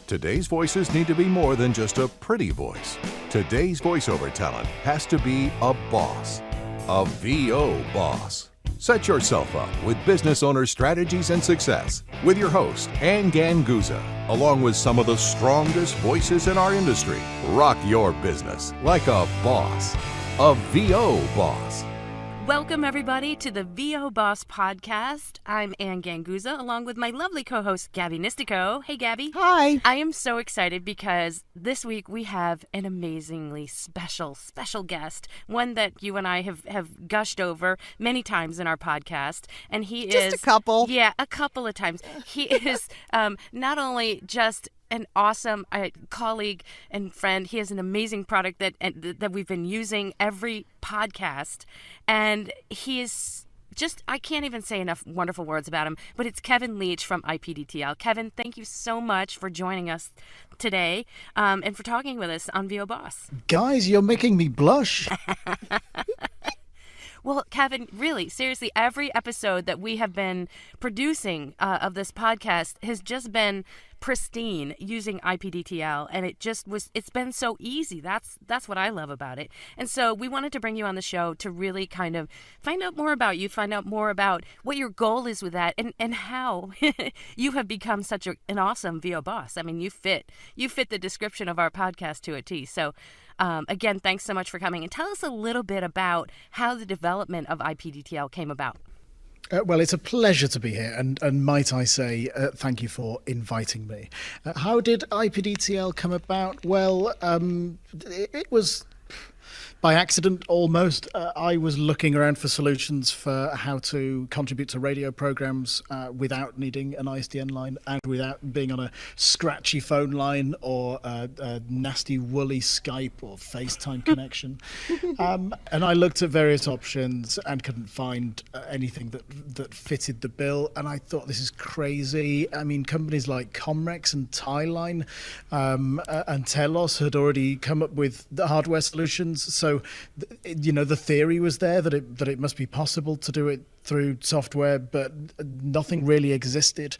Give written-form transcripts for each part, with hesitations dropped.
Today's voices need to be more than just a pretty voice. Today's voiceover talent has to be a boss, a VO boss. Set yourself up with business owner strategies and success with your host, Ann Ganguza, along with some of the strongest voices in our industry. Rock your business like a boss, a VO boss. Welcome, everybody, to the VO Boss Podcast. I'm Ann Ganguza, along with my lovely co-host, Gabby Nistico. Hey, Gabby. Hi. I am so excited because this week we have an amazingly special guest, one that you and I have gushed over many times in our podcast. And he is... Just a couple. Yeah, a couple of times. He is not only just an awesome colleague and friend. He has an amazing product that we've been using every podcast. And he is just, I can't even say enough wonderful words about him, but it's Kevin Leach from IPDTL. Kevin, thank you so much for joining us today and for talking with us on VO Boss. Guys, you're making me blush. Well, Kevin, really, seriously, every episode that we have been producing of this podcast has just been pristine using IPDTL, and it's been so easy. That's what I love about it. And so we wanted to bring you on the show to really kind of find out more about you, find out more about what your goal is with that, and how you have become such an awesome VO boss. I mean, you fit the description of our podcast to a T. So again, thanks so much for coming, and tell us a little bit about how the development of IPDTL came about. Well, it's a pleasure to be here, and might I say, thank you for inviting me. How did IPDTL come about? Well, it was by accident, almost. I was looking around for solutions for how to contribute to radio programs without needing an ISDN line and without being on a scratchy phone line or a nasty woolly Skype or FaceTime connection. And I looked at various options and couldn't find anything that fitted the bill. And I thought, this is crazy. I mean, companies like Comrex and Tyline and Telos had already come up with the hardware solutions. So, the theory was there that it must be possible to do it through software, but nothing really existed.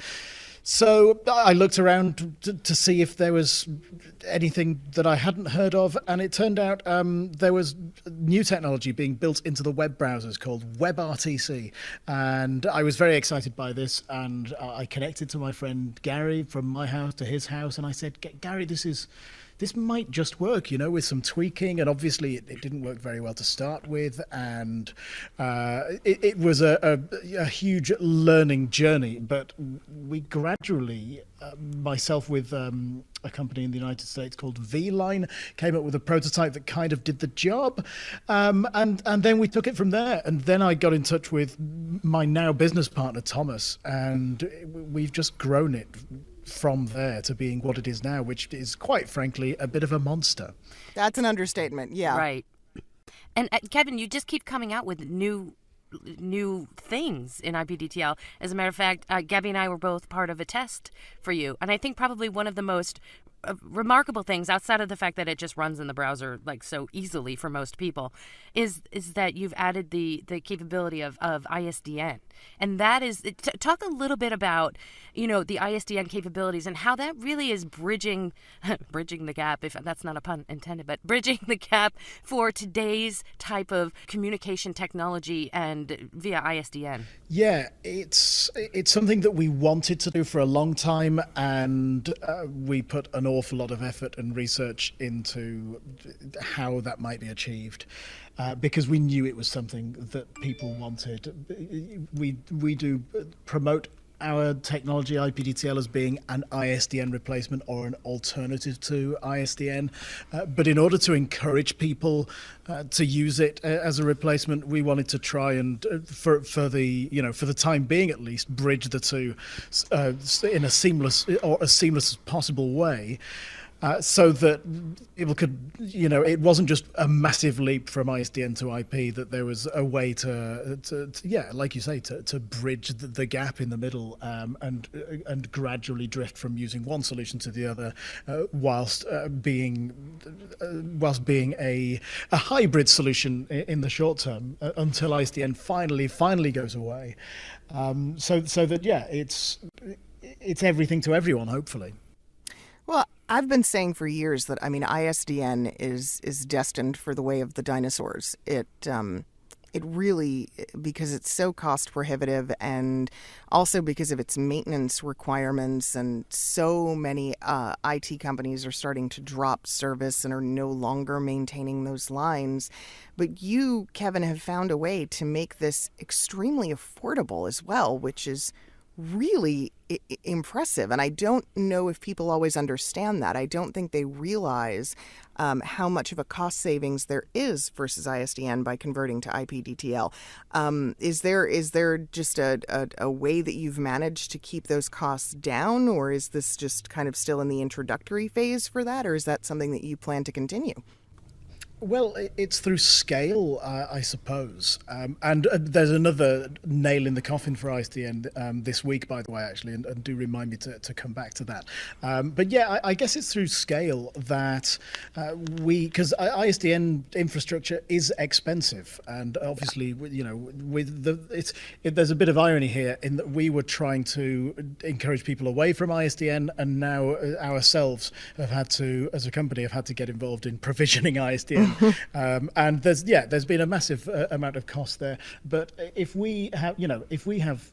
So I looked around to see if there was anything that I hadn't heard of, and it turned out there was new technology being built into the web browsers called WebRTC, and I was very excited by this, and I connected to my friend Gary from my house to his house, and I said, Gary, this might just work, with some tweaking. And obviously it didn't work very well to start with. And it was a huge learning journey. But we gradually, myself with a company in the United States called V-Line, came up with a prototype that kind of did the job. And then we took it from there. And then I got in touch with my now business partner, Thomas, and we've just grown it from there to being what it is now, which is quite frankly a bit of a monster. That's an understatement. Yeah. Right. And Kevin, you just keep coming out with new things in IPDTL. As a matter of fact, Gabby and I were both part of a test for you, and I think probably one of the most remarkable things, outside of the fact that it just runs in the browser like so easily for most people, is that you've added the capability of ISDN. And that is, talk a little bit about, the ISDN capabilities and how that really is bridging the gap, if that's not a pun intended, but bridging the gap for today's type of communication technology and via ISDN. Yeah, it's something that we wanted to do for a long time, and we put an awful lot of effort and research into how that might be achieved, because we knew it was something that people wanted. We do promote our technology, IPDTL, as being an ISDN replacement or an alternative to ISDN. But in order to encourage people to use it as a replacement, we wanted to try and, for the time being at least, bridge the two in as seamless as possible way. So that people could, it wasn't just a massive leap from ISDN to IP, that there was a way to like you say, to bridge the gap in the middle, and gradually drift from using one solution to the other, whilst being a hybrid solution in the short term, until ISDN finally goes away. So that it's everything to everyone, hopefully. Well, I've been saying for years that, I mean, ISDN is destined for the way of the dinosaurs. It really, because it's so cost prohibitive, and also because of its maintenance requirements, and so many IT companies are starting to drop service and are no longer maintaining those lines. But you, Kevin, have found a way to make this extremely affordable as well, which is really impressive. And I don't know if people always understand that. I don't think they realize how much of a cost savings there is versus ISDN by converting to IPDTL. Is there just a way that you've managed to keep those costs down, or is this just kind of still in the introductory phase for that, or is that something that you plan to continue? Well, it's through scale, I suppose. And there's another nail in the coffin for ISDN this week, by the way, actually, and do remind me to come back to that. But yeah, I guess it's through scale that because ISDN infrastructure is expensive, and obviously, you know, there's a bit of irony here in that we were trying to encourage people away from ISDN, and now ourselves have had to, as a company, have had to get involved in provisioning ISDN. And there's been a massive amount of cost there. But if we have,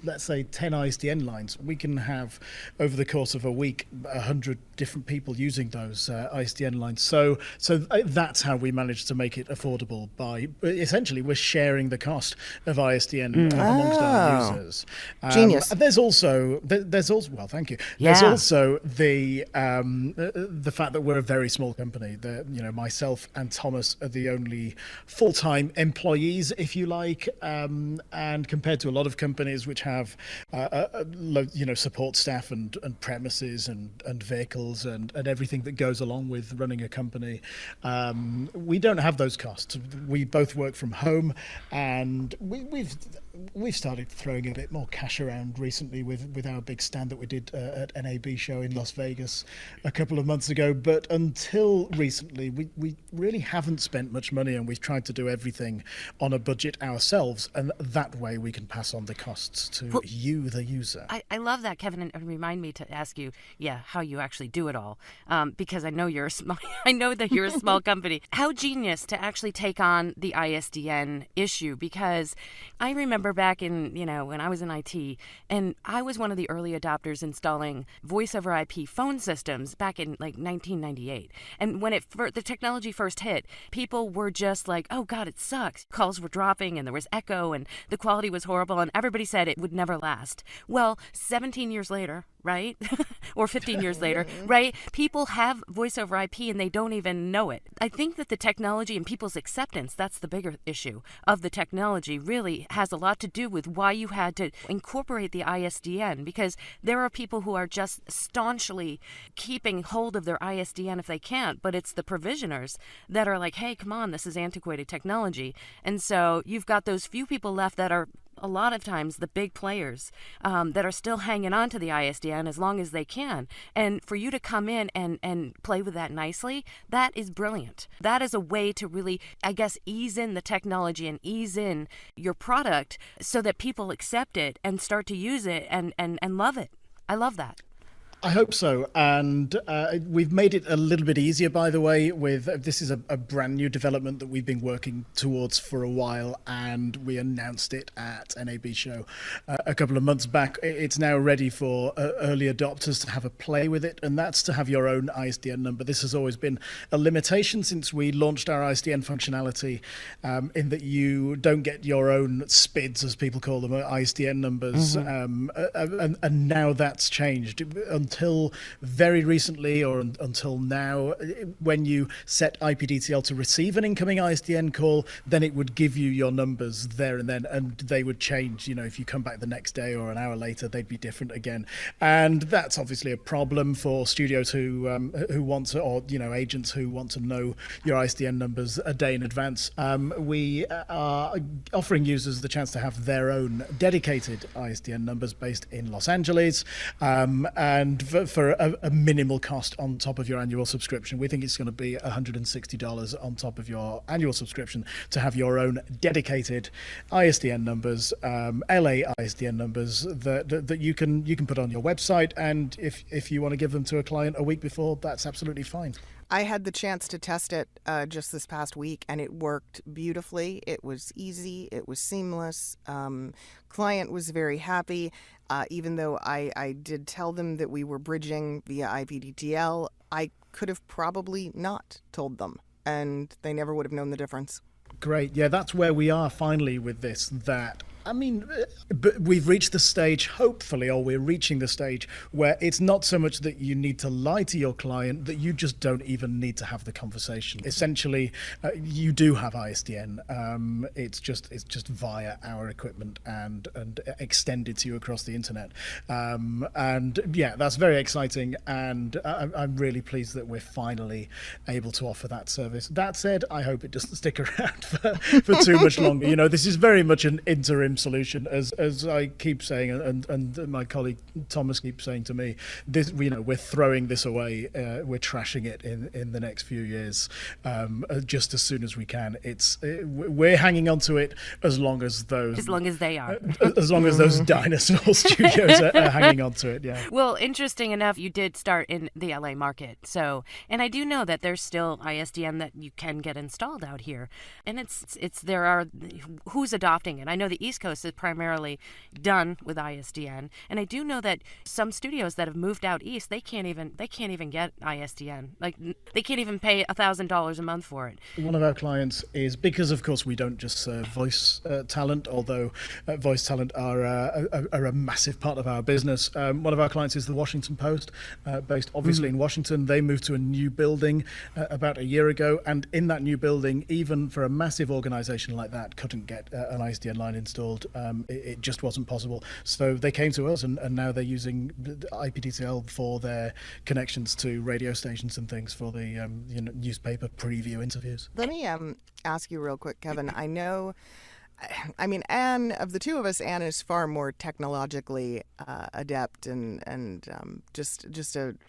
let's say, 10 ISDN lines, we can have, over the course of a week, 100 different people using those ISDN lines. So that's how we managed to make it affordable. By essentially, we're sharing the cost of ISDN amongst our users. Genius. There's also well, thank you. Yeah. There's also the fact that we're a very small company. Myself and Thomas are the only full-time employees, if you like, and compared to a lot of companies which have support staff and premises and vehicles and everything that goes along with running a company, we don't have those costs. We both work from home, and we've started throwing a bit more cash around recently with our big stand that we did at NAB show in Las Vegas a couple of months ago. But until recently, we really haven't spent much money, and we've tried to do everything on a budget ourselves, and that way we can pass on the costs to you, the user. I love that, Kevin, and remind me to ask you, how you actually do it all, because I know I know that you're a small company. How genius to actually take on the ISDN issue, because I remember back in, when I was in IT, and I was one of the early adopters installing voice over IP phone systems back in like 1998. And when the technology first hit, people were just like, oh God, it sucks. Calls were dropping and there was echo and the quality was horrible, and everybody said it would never last. Well, 17 years later, right? Or 15 years later, right? People have voice over IP and they don't even know it. I think that the technology and people's acceptance, that's the bigger issue of the technology, really has a lot to do with why you had to incorporate the ISDN, because there are people who are just staunchly keeping hold of their ISDN if they can't, but it's the provisioners that are like, hey, come on, this is antiquated technology. And so you've got those few people left that are a lot of times the big players that are still hanging on to the ISDN as long as they can. And for you to come in and play with that nicely, that is brilliant. That is a way to really, I guess, ease in the technology and ease in your product so that people accept it and start to use it and love it. I love that. I hope so, and we've made it a little bit easier, by the way, this is a brand new development that we've been working towards for a while, and we announced it at NAB show a couple of months back. It's now ready for early adopters to have a play with it, and that's to have your own ISDN number. This has always been a limitation since we launched our ISDN functionality, in that you don't get your own SPIDs, as people call them, ISDN numbers, and now that's changed. Until very recently, or until now, when you set IPDTL to receive an incoming ISDN call, then it would give you your numbers there and then, and they would change. If you come back the next day or an hour later, they'd be different again. And that's obviously a problem for studios who want to, or agents who want to know your ISDN numbers a day in advance. We are offering users the chance to have their own dedicated ISDN numbers based in Los Angeles, and for a minimal cost on top of your annual subscription. We think it's going to be $160 on top of your annual subscription to have your own dedicated ISDN numbers, LA ISDN numbers that you can put on your website. And if you want to give them to a client a week before, that's absolutely fine. I had the chance to test it just this past week, and it worked beautifully. It was easy. It was seamless. Client was very happy, even though I did tell them that we were bridging via IPDTL. I could have probably not told them, and they never would have known the difference. Great. Yeah, that's where we are finally with this. But we've reached the stage, hopefully, or we're reaching the stage where it's not so much that you need to lie to your client, that you just don't even need to have the conversation. Essentially, you do have ISDN. It's just via our equipment and extended to you across the internet. And yeah, that's very exciting. And I'm really pleased that we're finally able to offer that service. That said, I hope it doesn't stick around for too much longer. You know, this is very much an interim solution, as I keep saying, and my colleague Thomas keeps saying to me. This, we're throwing this away. We're trashing it in the next few years, just as soon as we can. We're hanging on to it as long as those, as long as they are, as long as those dinosaur studios are hanging on to it. Yeah. Well, interesting enough, you did start in the LA market, and I do know that there's still ISDN that you can get installed out here, and there are who's adopting it. I know the East Coast is primarily done with ISDN, and I do know that some studios that have moved out east, they can't even get ISDN. Like, they can't even pay $1,000 a month for it. One of our clients is, because of course we don't just serve voice talent, although voice talent are a massive part of our business. One of our clients is the Washington Post, based obviously in Washington. They moved to a new building about a year ago, and in that new building, even for a massive organization like that, couldn't get an ISDN line installed. It just wasn't possible. So they came to us, and now they're using IPDTL for their connections to radio stations and things for the newspaper preview interviews. Let me ask you real quick, Kevin. Anne, of the two of us, Anne is far more technologically adept and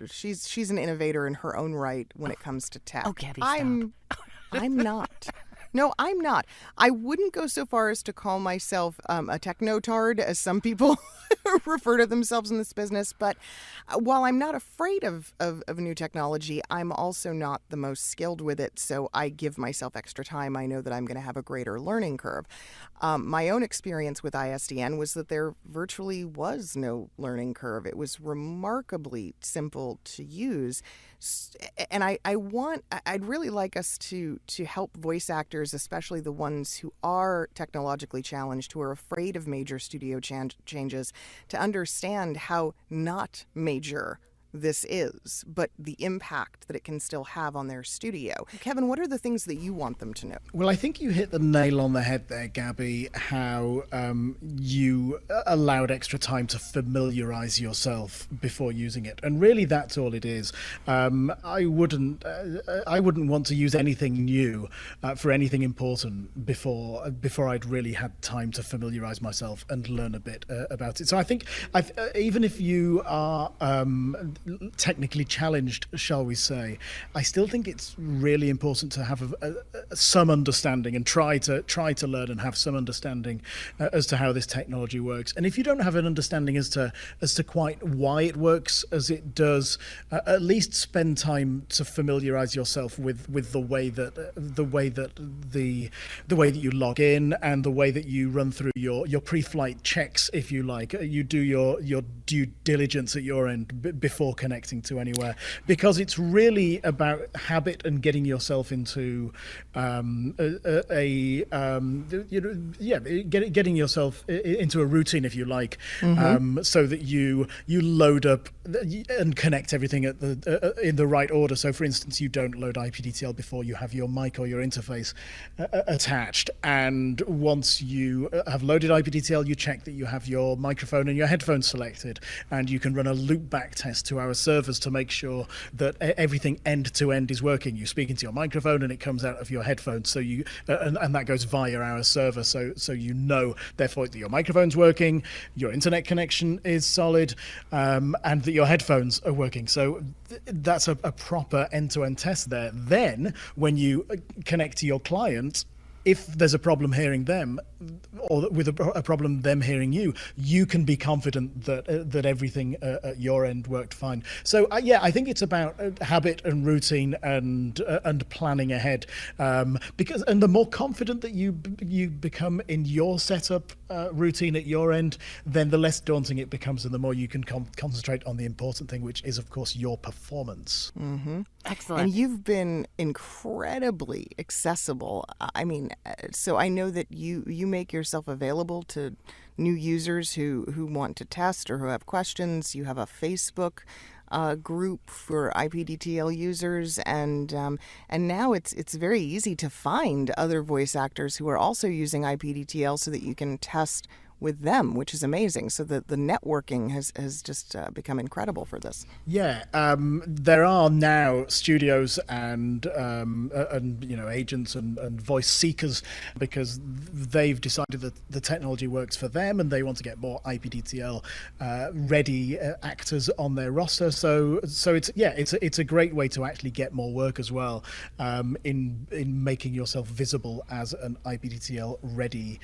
she's an innovator in her own right when it comes to tech. Oh, Gabby, I'm not. No, I'm not. I wouldn't go so far as to call myself a technotard, as some people refer to themselves in this business. But while I'm not afraid of new technology, I'm also not the most skilled with it. So I give myself extra time. I know that I'm going to have a greater learning curve. My own experience with ISDN was that there virtually was no learning curve. It was remarkably simple to use. And I'd really like us to help voice actors, especially the ones who are technologically challenged, who are afraid of major studio changes, to understand how not major this is, but the impact that it can still have on their studio. Kevin, what are the things that you want them to know? Well, I think you hit the nail on the head there, Gabby, how you allowed extra time to familiarize yourself before using it. And really, that's all it is. I wouldn't want to use anything new for anything important before I'd really had time to familiarize myself and learn a bit about it. So I think even if you are technically challenged, shall we say, I still think it's really important to have some understanding and try to learn and have some understanding as to how this technology works. And if you don't have an understanding as to quite why it works as it does, at least spend time to familiarize yourself with the way that you log in and the way that you run through your pre-flight checks, if you like. You do your due diligence at your end before connecting to anywhere, because it's really about habit and getting yourself into getting yourself into a routine, if you like, so that you load up and connect everything in the right order. So, for instance, you don't load IPDTL before you have your mic or your interface attached, and once you have loaded IPDTL, you check that you have your microphone and your headphones selected, and you can run a loopback test to our servers to make sure that everything end to end is working. You speak into your microphone and it comes out of your headphones, so you and that goes via our server, so you know therefore that your microphone's working, your internet connection is solid, and that your headphones are working. So that's a proper end-to-end test there. Then when you connect to your client, if there's a problem hearing them, or with a problem them hearing you, you can be confident that everything at your end worked fine. So yeah, I think it's about habit and routine and planning ahead, because the more confident that you become in your setup routine at your end, then the less daunting it becomes, and the more you can concentrate on the important thing, which is of course your performance. Mm-hmm. Excellent. And you've been incredibly accessible. I mean, so I know that you make yourself available to new users who want to test or who have questions. You have a Facebook group for IPDTL users, and now it's very easy to find other voice actors who are also using IPDTL so that you can test with them, which is amazing. So the networking has just become incredible for this. Yeah, there are now studios and agents and voice seekers, because they've decided that the technology works for them and they want to get more IPDTL ready actors on their roster. So it's a great way to actually get more work as well, in making yourself visible as an IPDTL ready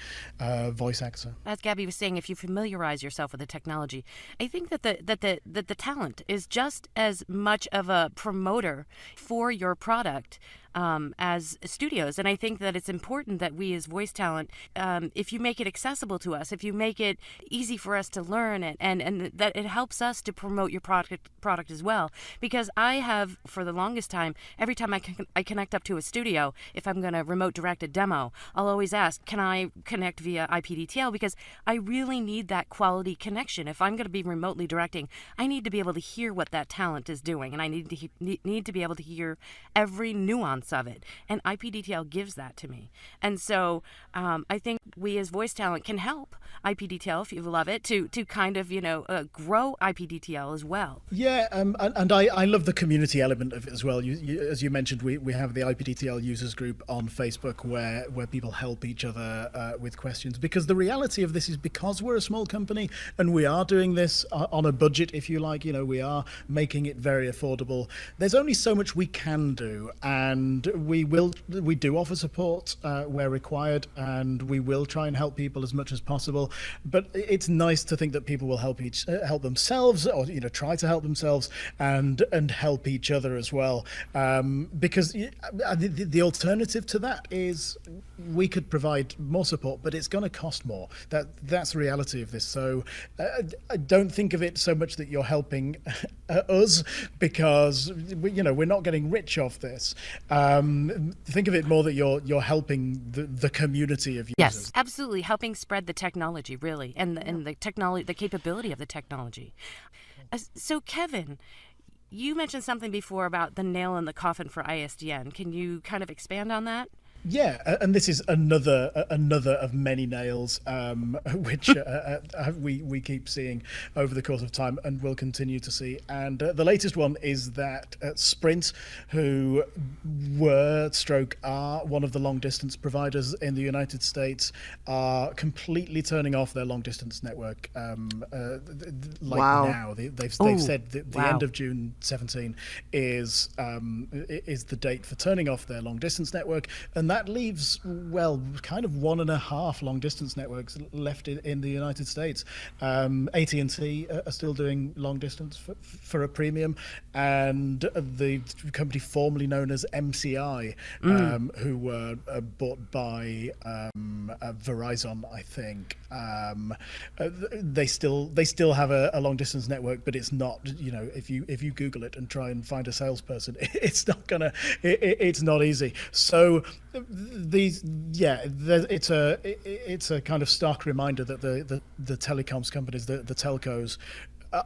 voice actor. As Gabby was saying, if you familiarize yourself with the technology, I think that the talent is just as much of a promoter for your product as studios. And I think that it's important that we as voice talent, if you make it accessible to us, if you make it easy for us to learn it, and that it helps us to promote your product as well. Because I have, for the longest time, every time I connect up to a studio, if I'm going to remote direct a demo, I'll always ask, can I connect via IPDTL? Because I really need that quality connection. If I'm going to be remotely directing, I need to be able to hear what that talent is doing, and I need to be able to hear every nuance of it, and IPDTL gives that to me. And so I think we as voice talent can help IPDTL, if you love it, to kind of grow IPDTL as well. Yeah, and I love the community element of it as well. As you mentioned, we have the IPDTL users group on Facebook where people help each other with questions, because the reality of this is, because we're a small company and we are doing this on a budget, if you like, we are making it very affordable. There's only so much we can do, and we do offer support where required, and we will try and help people as much as possible. But it's nice to think that people will help themselves, or try to help themselves and help each other as well. Because the alternative to that is we could provide more support, but it's going to cost more. That's the reality of this. So I don't think of it so much that you're helping us, because we're not getting rich off this. Think of it more that you're helping the community of users. Yes, absolutely, helping spread the technology, really, and the technology, the capability of the technology. So Kevin, you mentioned something before about the nail in the coffin for ISDN. Can you kind of expand on that? Yeah, and this is another of many nails, which we keep seeing over the course of time and will continue to see. And the latest one is that Sprint, who are one of the long-distance providers in the United States, are completely turning off their long-distance network. Wow. Now, they've said that the end of June 17 is the date for turning off their long-distance network, and that leaves, kind of 1.5 long-distance networks left in the United States. AT&T are still doing long-distance for a premium, and the company formerly known as MCI, who were bought by Verizon, I think. They still have a long-distance network, but it's not. If you Google it and try and find a salesperson, it's not easy. So it's a kind of stark reminder that the telecoms companies, the telcos,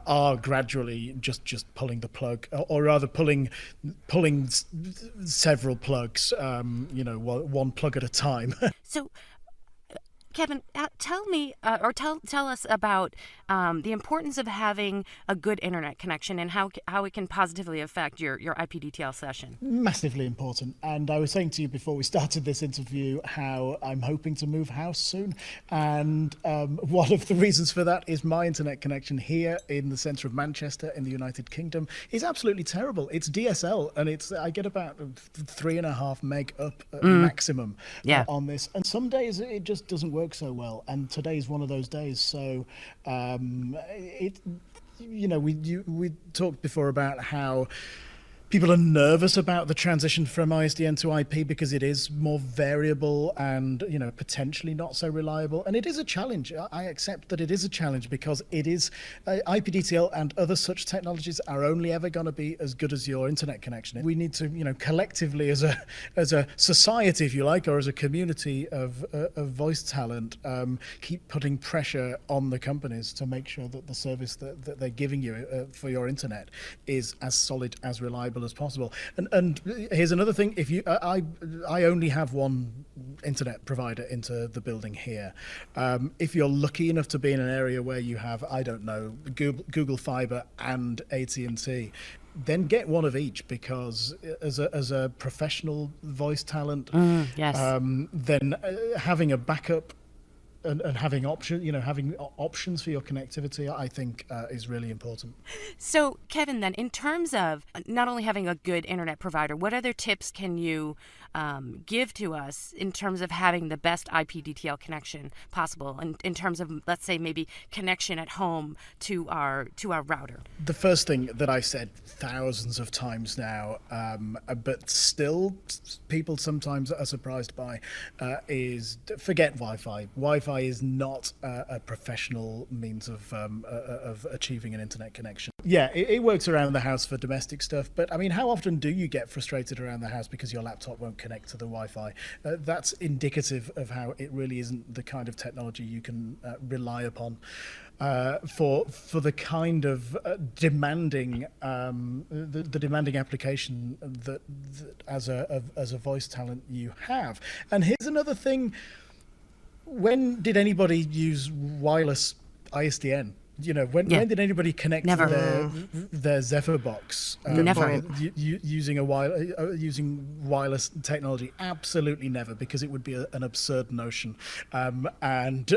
are gradually just pulling the plug, or rather pulling several plugs, one plug at a time. So, Kevin, tell me or tell us about the importance of having a good internet connection and how it can positively affect your IPDTL session. Massively important. And I was saying to you before we started this interview how I'm hoping to move house soon. And one of the reasons for that is my internet connection here in the centre of Manchester in the United Kingdom is absolutely terrible. It's DSL, and I get about 3.5 meg up maximum on this. And some days it just doesn't work so well, and today's one of those days. So we talked before about how people are nervous about the transition from ISDN to IP because it is more variable and, potentially not so reliable. And it is a challenge. I accept that it is a challenge because it is IPDTL and other such technologies are only ever going to be as good as your internet connection. We need to, collectively as a society, if you like, or as a community of voice talent, keep putting pressure on the companies to make sure that the service that they're giving you for your internet is as solid, as reliable as possible. And here's another thing: if you, I only have one internet provider into the building here. If you're lucky enough to be in an area where you have, I don't know, Google Fiber and AT&T, then get one of each, because as a professional voice talent, then having a backup and having options for your connectivity, I think is really important. So, Kevin, then, in terms of not only having a good internet provider, what other tips can you give to us in terms of having the best IPDTL connection possible, and in terms of, let's say, maybe connection at home to our router? The first thing that I said thousands of times now, but still people sometimes are surprised by, is forget Wi-Fi. Wi-Fi is not a professional means of achieving an internet connection. Yeah, it works around the house for domestic stuff, but I mean, how often do you get frustrated around the house because your laptop won't connect to the Wi-Fi? That's indicative of how it really isn't the kind of technology you can rely upon for the kind of demanding the demanding application that as a voice talent you have. And here's another thing: when did anybody use wireless ISDN? When did anybody connect their Zephyr box using wireless technology? Absolutely never, because it would be an absurd notion, and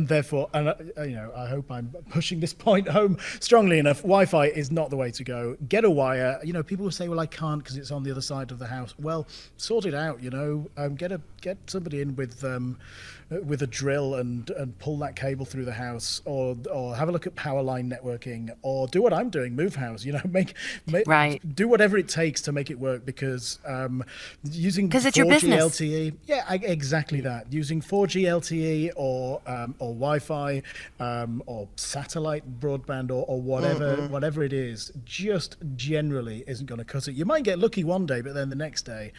therefore, I hope I'm pushing this point home strongly enough. Wi-Fi is not the way to go. Get a wire. People will say, "Well, I can't because it's on the other side of the house." Well, sort it out. Get somebody in with a drill and pull that cable through the house, or have a look at power line networking, or do what I'm doing, move house. Do whatever it takes to make it work, because using 4G LTE, exactly that. Using 4G LTE or Wi-Fi or satellite broadband or whatever it is, just generally isn't going to cut it. You might get lucky one day, but then the next day,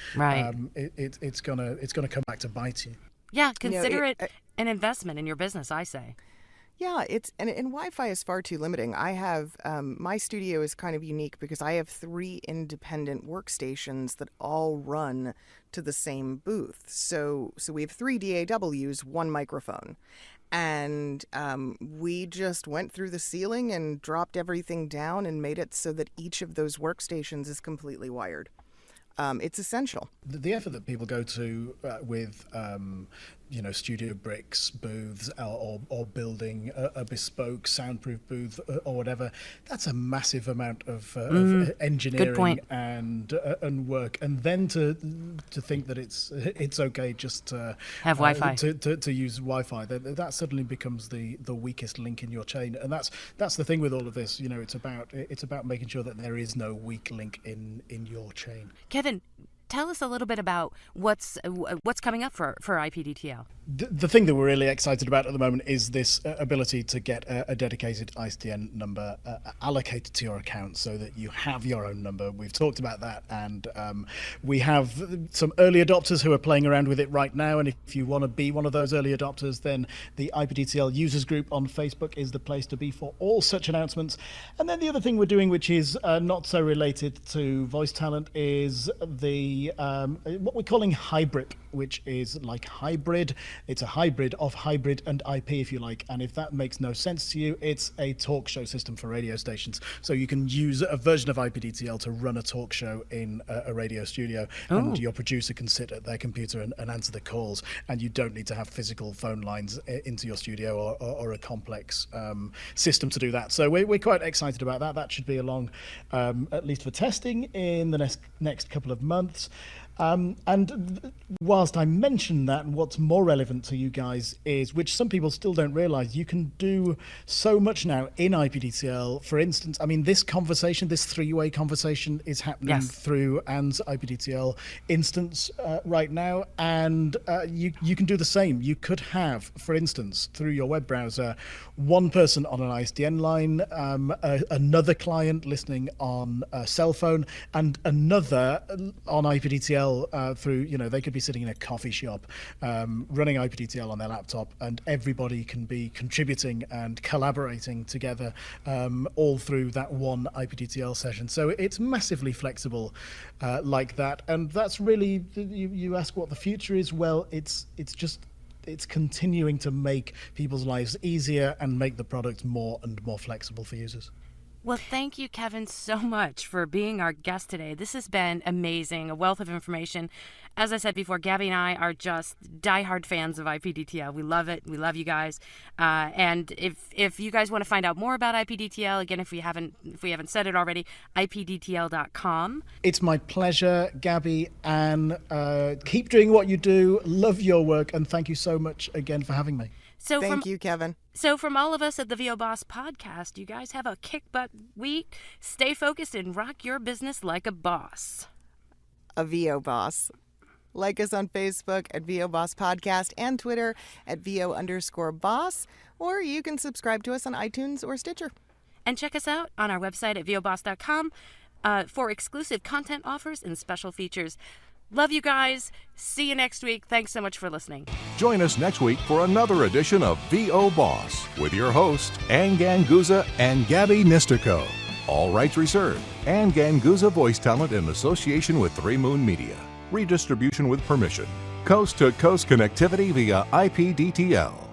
it's gonna come back to bite you. Yeah, consider it an investment in your business, I say. Yeah, and Wi-Fi is far too limiting. I have my studio is kind of unique because I have 3 independent workstations that all run to the same booth. So we have 3 DAWs, 1 microphone, and we just went through the ceiling and dropped everything down and made it so that each of those workstations is completely wired. It's essential. The effort that people go to with Studio Bricks booths or building a bespoke soundproof booth or whatever, that's a massive amount of engineering and work. And then to think that it's okay just to have Wi-Fi, to use Wi-Fi, that suddenly becomes the weakest link in your chain. And that's the thing with all of this. It's about making sure that there is no weak link in your chain. Kevin, tell us a little bit about what's coming up for IPDTL. The thing that we're really excited about at the moment is this ability to get a dedicated ISDN number allocated to your account so that you have your own number. We've talked about that, and we have some early adopters who are playing around with it right now, and if you want to be one of those early adopters, then the IPDTL users group on Facebook is the place to be for all such announcements. And then the other thing we're doing, which is not so related to voice talent, is the a what we're calling hybrid, which is like hybrid. It's a hybrid of hybrid and IP, if you like. And if that makes no sense to you, it's a talk show system for radio stations. So you can use a version of IPDTL to run a talk show in a radio studio, and your producer can sit at their computer and answer the calls, and you don't need to have physical phone lines into your studio or a complex system to do that. So we're quite excited about that. That should be along, at least for testing, in the next couple of months. And whilst I mention that, what's more relevant to you guys is, which some people still don't realize, you can do so much now in IPDTL. For instance, I mean, this conversation, this three-way conversation is happening through Anne's IPDTL instance right now. And you can do the same. You could have, for instance, through your web browser, one person on an ISDN line, another client listening on a cell phone, and another on IPDTL through, they could be sitting in a coffee shop running IPDTL on their laptop, and everybody can be contributing and collaborating together all through that one IPDTL session. So it's massively flexible like that. And that's really, you ask what the future is. Well, it's continuing to make people's lives easier and make the product more and more flexible for users. Well, thank you, Kevin, so much for being our guest today. This has been amazing, a wealth of information. As I said before, Gabby and I are just diehard fans of IPDTL. We love it. We love you guys. And if you guys want to find out more about IPDTL, again, if we haven't said it already, IPDTL.com. It's my pleasure, Gabby, and keep doing what you do. Love your work, and thank you so much again for having me. Thank you, Kevin. So from all of us at the VO Boss podcast, you guys have a kick butt week. Stay focused and rock your business like a boss. A VO Boss. Like us on Facebook at VO Boss Podcast and Twitter at VO_boss, or you can subscribe to us on iTunes or Stitcher. And check us out on our website at voboss.com for exclusive content offers and special features. Love you guys. See you next week. Thanks so much for listening. Join us next week for another edition of VO Boss with your hosts, Anne Ganguza and Gabby Nistico. All rights reserved. Anne Ganguza voice talent in association with 3 Moon Media. Redistribution with permission. Coast-to-coast connectivity via IPDTL.